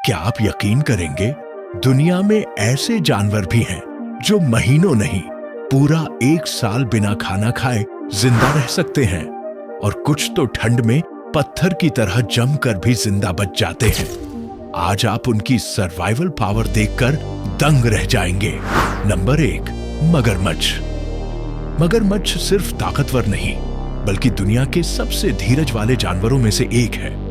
क्या आप यकीन करेंगे, दुनिया में ऐसे जानवर भी हैं जो महीनों नहीं, पूरा 1 साल बिना खाना खाए जिंदा रह सकते हैं, और कुछ तो ठंड में पत्थर की तरह जमकर भी जिंदा बच जाते हैं। आज आप उनकी सर्वाइवल पावर देखकर दंग रह जाएंगे। नंबर 1, मगरमच्छ। मगरमच्छ सिर्फ ताकतवर नहीं, बल्कि दुनिया के सबसे धीरज वाले जानवरों में से एक है।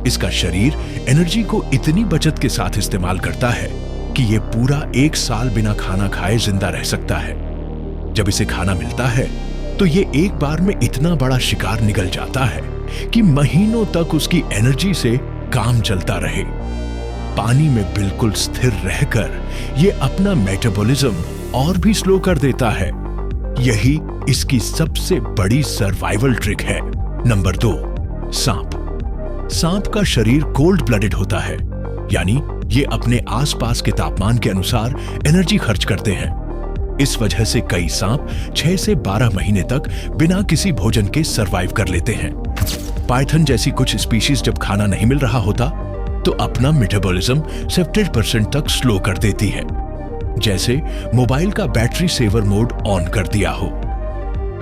इसका शरीर एनर्जी को इतनी बचत के साथ इस्तेमाल करता है कि यह पूरा 1 साल बिना खाना खाए जिंदा रह सकता है। जब इसे खाना मिलता है तो ये एक बार में इतना बड़ा शिकार निगल जाता है कि महीनों तक उसकी एनर्जी से काम चलता रहे। पानी में बिल्कुल स्थिर रहकर ये अपना मेटाबॉलिज्म और भी स्लो कर देता है। यही इसकी सबसे बड़ी सर्वाइवल ट्रिक है। नंबर 2, सांप। सांप का शरीर कोल्ड ब्लडेड होता है, यानी ये अपने आसपास के तापमान के अनुसार एनर्जी खर्च करते हैं। इस वजह से कई सांप 6 से 12 महीने तक बिना किसी भोजन के सरवाइव कर लेते हैं। पाइथन जैसी कुछ स्पीशीज जब खाना नहीं मिल रहा होता तो अपना मेटाबॉलिज्म 70% तक स्लो कर देती है, जैसे मोबाइल का बैटरी सेवर मोड ऑन कर दिया हो।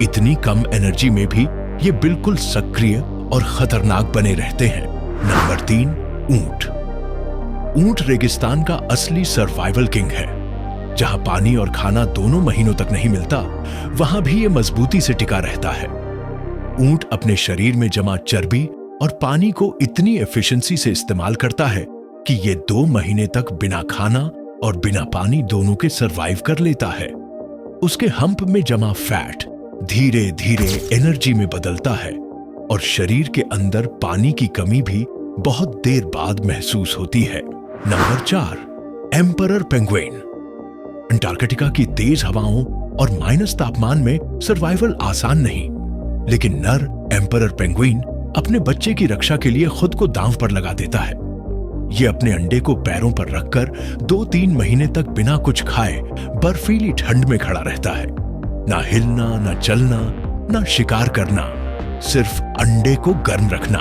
इतनी कम एनर्जी में भी ये बिल्कुल सक्रिय और खतरनाक बने रहते हैं। नंबर 3, ऊंट। ऊंट रेगिस्तान का असली सर्वाइवल किंग है। जहां पानी और खाना दोनों महीनों तक नहीं मिलता, वहां भी ये मजबूती से टिका रहता है। ऊंट अपने शरीर में जमा चर्बी और पानी को इतनी एफिशिएंसी से इस्तेमाल करता है कि ये 2 महीने तक बिना खाना और बिना पानी दोनों के सरवाइव कर लेता है। उसके हम्प में जमा फैट धीरे धीरे एनर्जी में बदलता है, और शरीर के अंदर पानी की कमी भी बहुत देर बाद महसूस होती है। Number 4, emperor penguin. अंटार्कटिका की तेज हवाओं और माइनस तापमान में सर्वाइवल आसान नहीं, लेकिन नर एम्परर पेंगुइन अपने बच्चे की रक्षा के लिए खुद को दांव पर लगा देता है। ये अपने अंडे को पैरों पर रखकर 2-3 महीने तक बिना कुछ खाए बर्फीली ठंड में खड़ा रहता है। ना हिलना, ना चलना, ना शिकार करना, सिर्फ अंडे को गर्म रखना।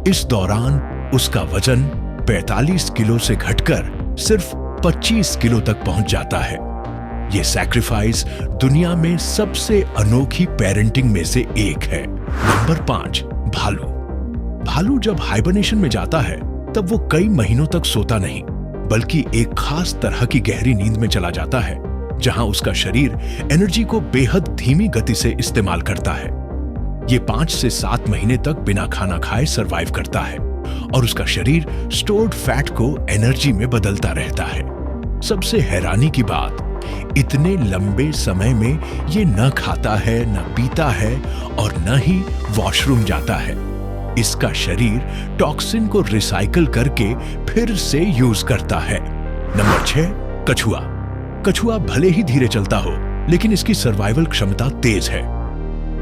इस दौरान उसका वजन 45 किलो से घटकर सिर्फ 25 किलो तक पहुंच जाता है। यह सैक्रिफाइस दुनिया में सबसे अनोखी पेरेंटिंग में से एक है। नंबर 5, भालू। भालू जब हाइबरनेशन में जाता है तब वो कई महीनों तक सोता नहीं, बल्कि एक खास तरह की गहरी नींद में चला जाता है, जहां उसका शरीर एनर्जी को बेहद धीमी गति से इस्तेमाल करता है। ये 5 से 7 महीने तक बिना खाना खाए सरवाइव करता है, और उसका शरीर स्टोर्ड फैट को एनर्जी में बदलता रहता है। सबसे हैरानी की बात, इतने लंबे समय में ये न खाता है, न पीता है, और न ही वॉशरूम जाता है। इसका शरीर टॉक्सिन को रिसाइकल करके फिर से यूज करता है। नंबर 6, कछुआ। कछुआ भले ही धीरे चलता हो, लेकिन इसकी सर्वाइवल क्षमता तेज है।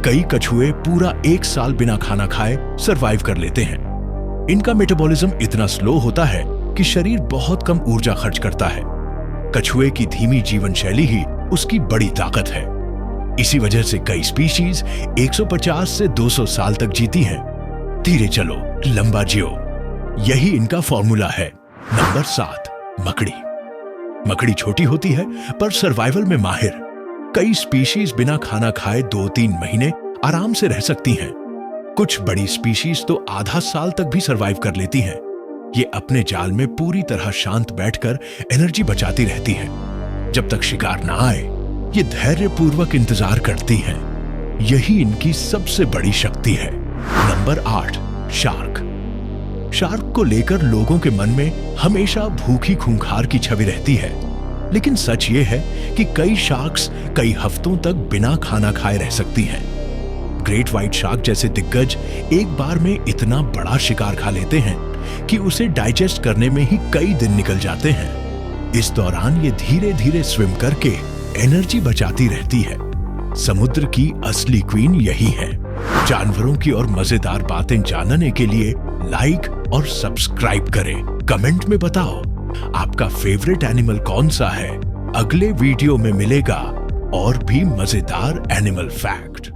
कई कछुए पूरा 1 साल बिना खाना खाए सरवाइव कर लेते हैं। इनका मेटाबॉलिज्म इतना स्लो होता है कि शरीर बहुत कम ऊर्जा खर्च करता है। कछुए की धीमी जीवन शैली ही उसकी बड़ी ताकत है। इसी वजह से कई स्पीशीज 150 से 200 साल तक जीती हैं। धीरे चलो, लंबा जियो, यही इनका फॉर्मूला है। नंबर 7, मकड़ी। मकड़ी छोटी होती है पर सर्वाइवल में माहिर। कई स्पीशीज बिना खाना खाए 2-3 महीने आराम से रह सकती हैं। कुछ बड़ी स्पीशीज तो आधा साल तक भी सरवाइव कर लेती हैं। ये अपने जाल में पूरी तरह शांत बैठकर एनर्जी बचाती रहती हैं। जब तक शिकार ना आए, ये धैर्यपूर्वक इंतजार करती हैं। यही इनकी सबसे बड़ी शक्ति है। Number 8, shark. शार्क को लेकर लोगों के मन में हमेशा भूखी खूंखार की छवि रहती है, लेकिन सच ये है कि कई शार्क्स कई हफ्तों तक बिना खाना खाए रह सकती हैं। ग्रेट व्हाइट शार्क जैसे दिग्गज एक बार में इतना बड़ा शिकार खा लेते हैं कि उसे डाइजेस्ट करने में ही कई दिन निकल जाते हैं। इस दौरान ये धीरे धीरे स्विम करके एनर्जी बचाती रहती है। समुद्र की असली क्वीन यही है। जानवरों की और मजेदार बातें जानने के लिए लाइक और सब्सक्राइब करें। कमेंट में बताओ आपका फेवरेट एनिमल कौन सा है। अगले वीडियो में मिलेगा और भी मजेदार एनिमल फैक्ट।